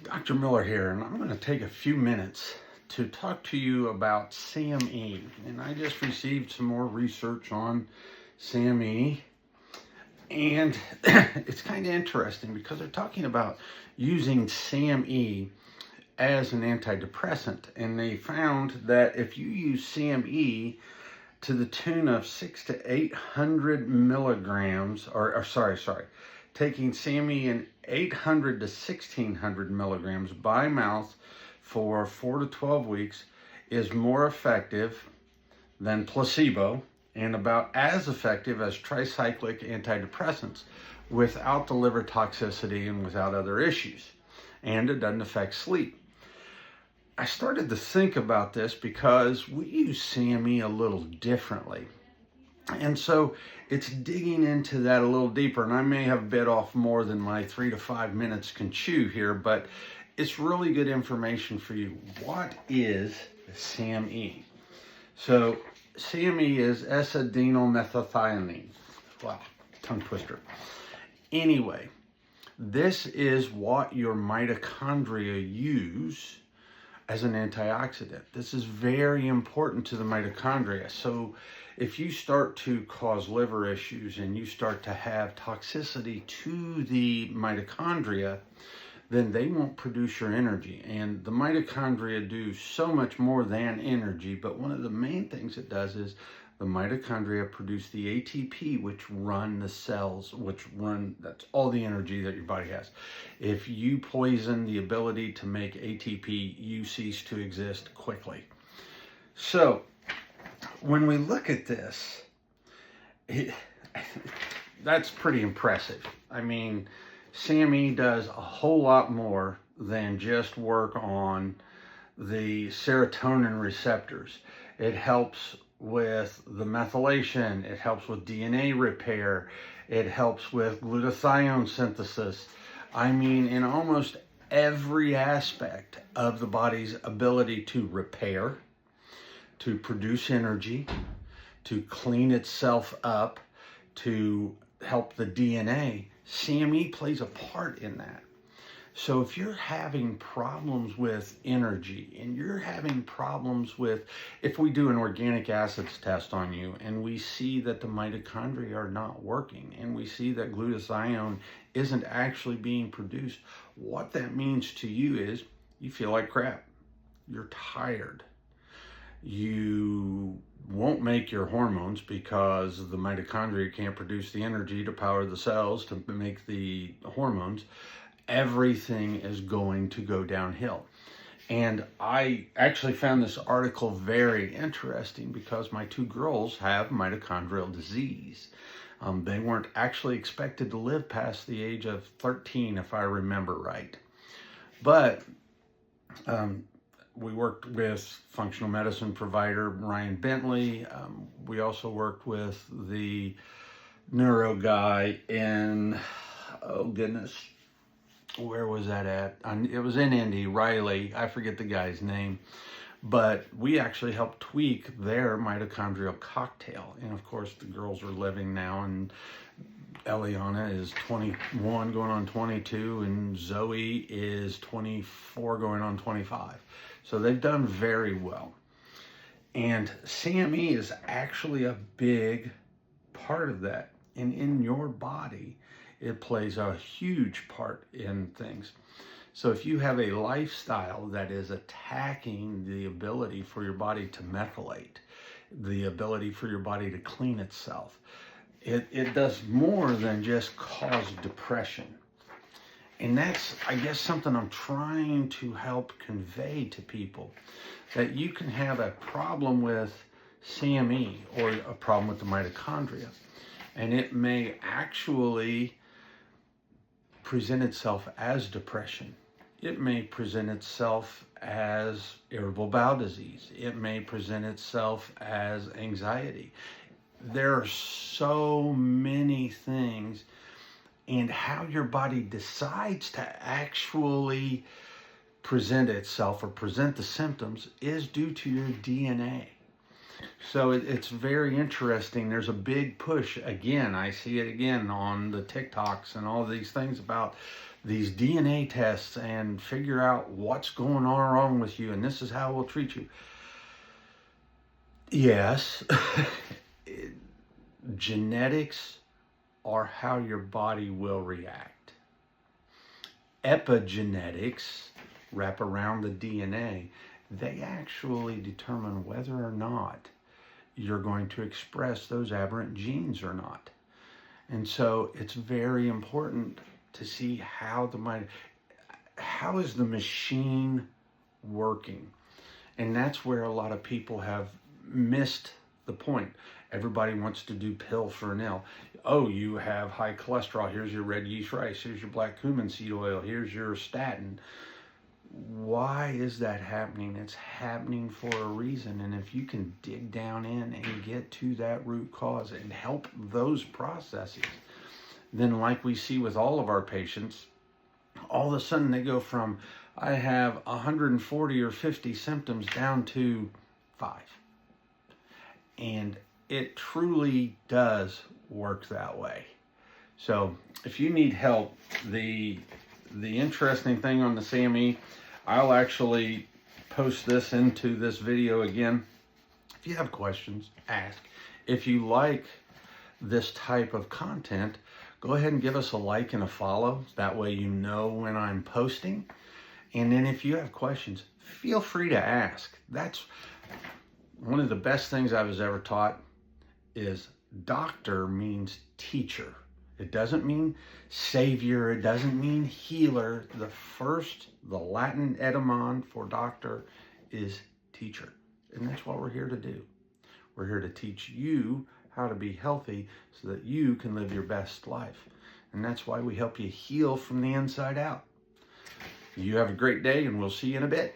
Dr. Miller here, and I'm going to take a few minutes to talk to you about CME. And I just received some more research on CME, and it's kind of interesting because they're talking about using CME as an antidepressant, and they found that if you use CME to the tune of 600 to 800 milligrams, taking CME in 800 to 1600 milligrams by mouth for 4 to 12 weeks is more effective than placebo and about as effective as tricyclic antidepressants without the liver toxicity and without other issues. And it doesn't affect sleep. I started to think about this because we use CME a little differently. And so it's digging into that a little deeper, and I may have bit off more than my 3 to 5 minutes can chew here, but it's really good information for you. What is CME? So CME is S-adenyl-methionine. Wow, tongue twister. Anyway, this is what your mitochondria use as an antioxidant. This is very important to the mitochondria. So if you start to cause liver issues and you start to have toxicity to the mitochondria, then they won't produce your energy. And the mitochondria do so much more than energy, but one of the main things it does is the mitochondria produce the ATP, which run the cells, that's all the energy that your body has. If you poison the ability to make ATP, you cease to exist quickly. So when we look at this, that's pretty impressive. I mean, CME does a whole lot more than just work on the serotonin receptors. It helps with the methylation, it helps with DNA repair, it helps with glutathione synthesis. I mean, in almost every aspect of the body's ability to repair, to produce energy, to clean itself up, to help the DNA, CME plays a part in that. So if you're having problems with energy and you're having problems with, if we do an organic acids test on you and we see that the mitochondria are not working and we see that glutathione isn't actually being produced, what that means to you is you feel like crap. You're tired. You won't make your hormones because the mitochondria can't produce the energy to power the cells to make the hormones. Everything is going to go downhill. And I actually found this article very interesting because my 2 girls have mitochondrial disease. They weren't actually expected to live past the age of 13, if I remember right. But we worked with functional medicine provider Ryan Bentley. We also worked with the neuro guy in, oh goodness, where was that at? It was in Indy, Riley. I forget the guy's name. But we actually helped tweak their mitochondrial cocktail. And of course, the girls are living now, and Eliana is 21 going on 22, and Zoe is 24 going on 25. So they've done very well. And CME is actually a big part of that. And in your body, it plays a huge part in things. So if you have a lifestyle that is attacking the ability for your body to methylate, the ability for your body to clean itself, it does more than just cause depression. And that's, I guess, something I'm trying to help convey to people, that you can have a problem with CME or a problem with the mitochondria, and it may actually present itself as depression. It may present itself as irritable bowel disease. It may present itself as anxiety. There are so many things, and how your body decides to actually present itself or present the symptoms is due to your DNA. So it's very interesting. There's a big push, again, I see it again on the TikToks and all these things about these DNA tests and figure out what's going on wrong with you, and this is how we'll treat you. Yes, genetics are how your body will react. Epigenetics wrap around the DNA. They actually determine whether or not you're going to express those aberrant genes or not. And so it's very important to see how is the machine working? And that's where a lot of people have missed the point. Everybody wants to do pill for an ill. Oh, you have high cholesterol. Here's your red yeast rice. Here's your black cumin seed oil. Here's your statin. Why is that happening? It's happening for a reason. And if you can dig down in and get to that root cause and help those processes, then like we see with all of our patients, all of a sudden they go from, I have 140 or 50 symptoms down to 5. And it truly does work that way. So if you need help, the interesting thing on the CME, I'll actually post this into this video again. If you have questions, ask. If you like this type of content, go ahead and give us a like and a follow. That way you know when I'm posting. And then if you have questions, feel free to ask. That's one of the best things I was ever taught is doctor means teacher. It doesn't mean savior. It doesn't mean healer. The Latin etymon for doctor is teacher. And that's what we're here to do. We're here to teach you how to be healthy so that you can live your best life. And that's why we help you heal from the inside out. You have a great day, and we'll see you in a bit.